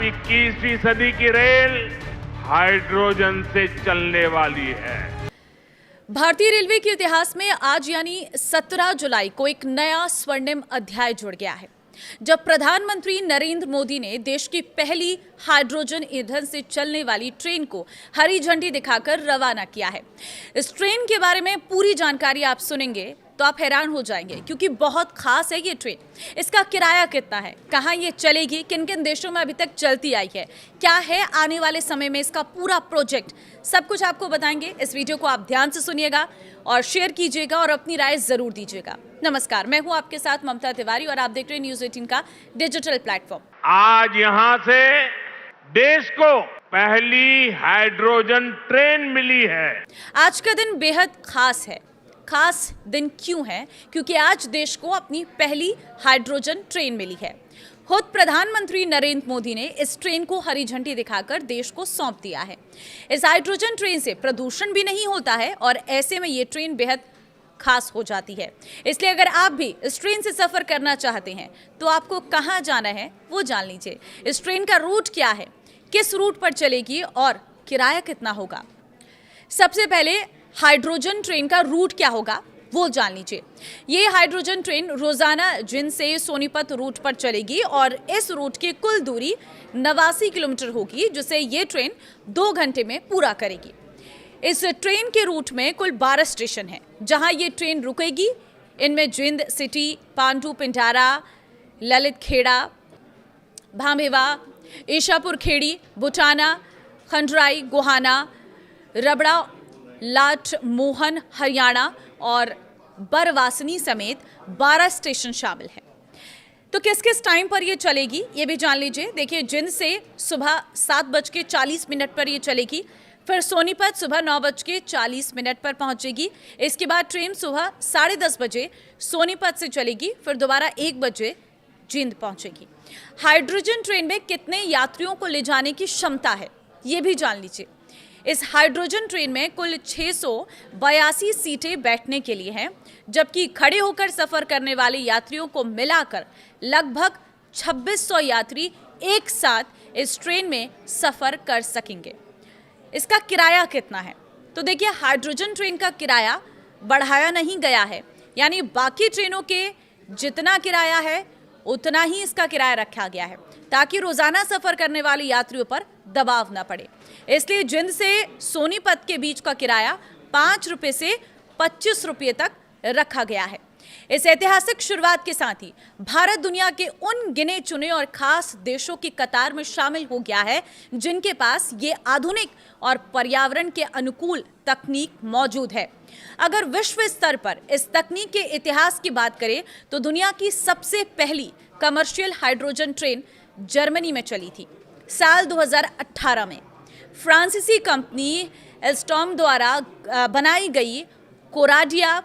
21वीं सदी की रेल हाइड्रोजन से चलने वाली है। भारतीय रेलवे के इतिहास में आज यानी 17 जुलाई को एक नया स्वर्णिम अध्याय जुड़ गया है, जब प्रधानमंत्री नरेंद्र मोदी ने देश की पहली हाइड्रोजन ईंधन से चलने वाली ट्रेन को हरी झंडी दिखाकर रवाना किया है। इस ट्रेन के बारे में पूरी जानकारी आप सुनेंगे तो आप हैरान हो जाएंगे, क्योंकि बहुत खास है ये ट्रेन। इसका किराया कितना है, कहाँ ये चलेगी, किन किन देशों में अभी तक चलती आई है, क्या है आने वाले समय में इसका पूरा प्रोजेक्ट, सब कुछ आपको बताएंगे। इस वीडियो को आप ध्यान से सुनिएगा और शेयर कीजिएगा और अपनी राय जरूर दीजिएगा। नमस्कार, मैं हूं आपके साथ ममता तिवारी और आप देख रहे हैं न्यूज़ 18 का डिजिटल प्लेटफॉर्म। आज यहां से देश को पहली हाइड्रोजन ट्रेन मिली है। आज का दिन बेहद खास है। खास दिन क्यों है? क्योंकि आज देश को अपनी पहली हाइड्रोजन ट्रेन मिली है। खुद प्रधानमंत्री नरेंद्र मोदी ने इस ट्रेन को हरी झंडी दिखाकर देश को सौंप दिया है। इस हाइड्रोजन ट्रेन से प्रदूषण भी नहीं होता है और ऐसे में ये ट्रेन बेहद खास हो जाती है। इसलिए अगर आप भी इस ट्रेन से सफर करना चाहते हैं तो आपको कहां जाना है वो जान लीजिए। इस ट्रेन का रूट क्या है, किस रूट पर चलेगी और किराया कितना होगा। सबसे पहले हाइड्रोजन ट्रेन का रूट क्या होगा वो जान लीजिए। ये हाइड्रोजन ट्रेन रोजाना जिंद से सोनीपत रूट पर चलेगी और इस रूट की कुल दूरी 89 किलोमीटर होगी, जिसे ये ट्रेन 2 घंटे में पूरा करेगी। इस ट्रेन के रूट में कुल 12 स्टेशन हैं जहां ये ट्रेन रुकेगी। इनमें जिंद सिटी, पांडु पिंडारा, ललित खेड़ा, भामेवा, ईशापुर खेड़ी, बुटाना, खंडराई, गोहाना, रबड़ा, लाट मोहन हरियाणा और बरवासनी समेत 12 स्टेशन शामिल हैं। तो किस किस टाइम पर ये चलेगी ये भी जान लीजिए। देखिए, जिंद से सुबह 7:40 पर ये चलेगी, फिर सोनीपत सुबह 9:40 पर पहुंचेगी। इसके बाद ट्रेन सुबह 10:30 बजे सोनीपत से चलेगी, फिर दोबारा 1 बजे जिंद पहुंचेगी। हाइड्रोजन ट्रेन में कितने यात्रियों को ले जाने की क्षमता है ये भी जान लीजिए। इस हाइड्रोजन ट्रेन में कुल 682 सीटें बैठने के लिए हैं, जबकि खड़े होकर सफर करने वाले यात्रियों को मिलाकर लगभग 2600 यात्री एक साथ इस ट्रेन में सफर कर सकेंगे। इसका किराया कितना है? तो देखिए, हाइड्रोजन ट्रेन का किराया बढ़ाया नहीं गया है, यानी बाकी ट्रेनों के जितना किराया है उतना ही इसका किराया रखा गया है, ताकि रोजाना सफर करने वाले यात्रियों पर दबाव न पड़े। इसलिए जिंद से सोनीपत के बीच का किराया 5 रुपये से 25 रुपये तक रखा गया है। इस ऐतिहासिक शुरुआत के साथ ही भारत दुनिया के उन गिने चुने और खास देशों की कतार में शामिल हो गया है जिनके पास ये आधुनिक और पर्यावरण के अनुकूल तकनीक मौजूद है। अगर विश्व स्तर पर इस तकनीक के इतिहास की बात करें तो दुनिया की सबसे पहली कमर्शियल हाइड्रोजन ट्रेन जर्मनी में चली थी साल 2018 में। फ्रांसीसी कंपनी एल्स्टॉम द्वारा बनाई गई कोराडिया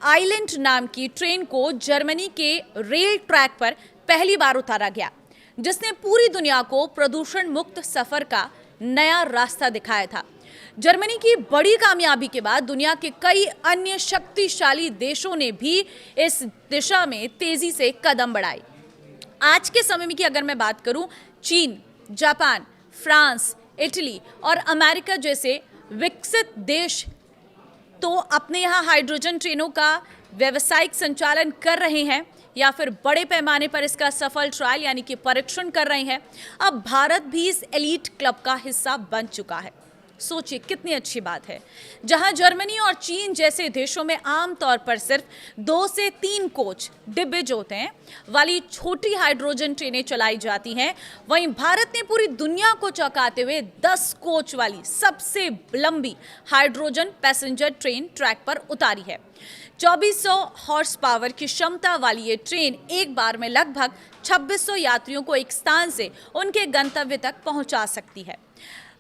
आइलैंड नाम की ट्रेन को जर्मनी के रेल ट्रैक पर पहली बार उतारा गया, जिसने पूरी दुनिया को प्रदूषण मुक्त सफर का नया रास्ता दिखाया था। जर्मनी की बड़ी कामयाबी के बाद दुनिया के कई अन्य शक्तिशाली देशों ने भी इस दिशा में तेजी से कदम बढ़ाए। आज के समय में की अगर मैं बात करूं, चीन, जापान, फ्रांस, इटली और अमेरिका जैसे विकसित देश तो अपने यहाँ हाइड्रोजन ट्रेनों का व्यावसायिक संचालन कर रहे हैं या फिर बड़े पैमाने पर इसका सफल ट्रायल यानी कि परीक्षण कर रहे हैं। अब भारत भी इस एलीट क्लब का हिस्सा बन चुका है। सोचिए कितनी अच्छी बात है। जहां जर्मनी और चीन जैसे देशों में आमतौर पर सिर्फ 2 से 3 कोच डिब्बे जो होते हैं वाली छोटी हाइड्रोजन ट्रेनें चलाई जाती हैं, वहीं भारत ने पूरी दुनिया को चौंकाते हुए 10 कोच वाली सबसे लंबी हाइड्रोजन पैसेंजर ट्रेन ट्रैक पर उतारी है। 2400 हॉर्स पावर की क्षमता वाली ये ट्रेन एक बार में लगभग 2600 यात्रियों को एक स्थान से उनके गंतव्य तक पहुंचा सकती है।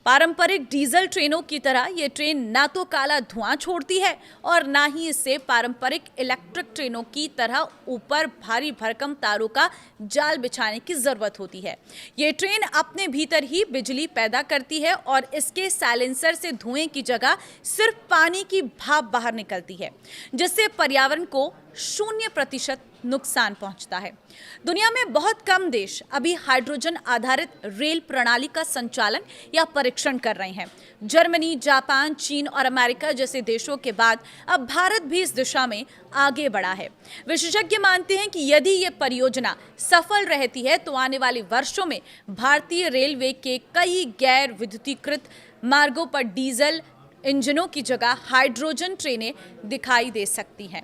पारंपरिक डीजल ट्रेनों की तरह ये ट्रेन ना तो काला धुआं छोड़ती है और ना ही इससे पारंपरिक इलेक्ट्रिक ट्रेनों की तरह ऊपर भारी भरकम तारों का जाल बिछाने की जरूरत होती है। ये ट्रेन अपने भीतर ही बिजली पैदा करती है और इसके साइलेंसर से धुएं की जगह सिर्फ पानी की भाप बाहर निकलती है, जिससे पर्यावरण को 0% नुकसान पहुंचता है। दुनिया में बहुत कम देश अभी हाइड्रोजन आधारित रेल प्रणाली का संचालन या परीक्षण कर रहे हैं। जर्मनी, जापान, चीन और अमेरिका जैसे देशों के बाद अब भारत भी इस दिशा में आगे बढ़ा है। विशेषज्ञ मानते हैं कि यदि ये परियोजना सफल रहती है तो आने वाले वर्षों में भारतीय रेलवे के कई गैर विद्युतीकृत मार्गों पर डीजल इंजनों की जगह हाइड्रोजन ट्रेनें दिखाई दे सकती हैं।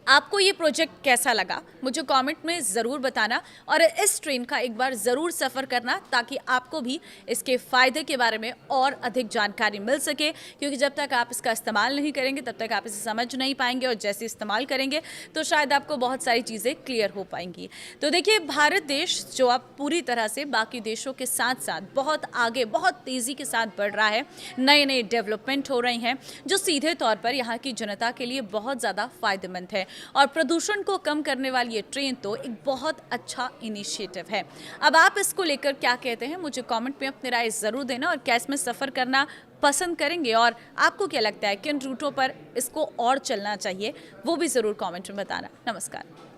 आपको ये प्रोजेक्ट कैसा लगा मुझे कमेंट में ज़रूर बताना और इस ट्रेन का एक बार ज़रूर सफ़र करना ताकि आपको भी इसके फ़ायदे के बारे में और अधिक जानकारी मिल सके, क्योंकि जब तक आप इसका इस्तेमाल नहीं करेंगे तब तक आप इसे समझ नहीं पाएंगे और जैसे इस्तेमाल करेंगे तो शायद आपको बहुत सारी चीज़ें क्लियर हो पाएंगी। तो देखिए, भारत देश जो अब पूरी तरह से बाकी देशों के साथ साथ बहुत आगे, बहुत तेज़ी के साथ बढ़ रहा है। नए नए डेवलपमेंट हो रही हैं जो सीधे तौर पर यहाँ की जनता के लिए बहुत ज़्यादा फ़ायदेमंद है और प्रदूषण को कम करने वाली ये ट्रेन तो एक बहुत अच्छा इनिशिएटिव है। अब आप इसको लेकर क्या कहते हैं मुझे कमेंट में अपनी राय ज़रूर देना और क्या इसमें सफ़र करना पसंद करेंगे और आपको क्या लगता है किन रूटों पर इसको और चलना चाहिए वो भी ज़रूर कमेंट में बताना। नमस्कार।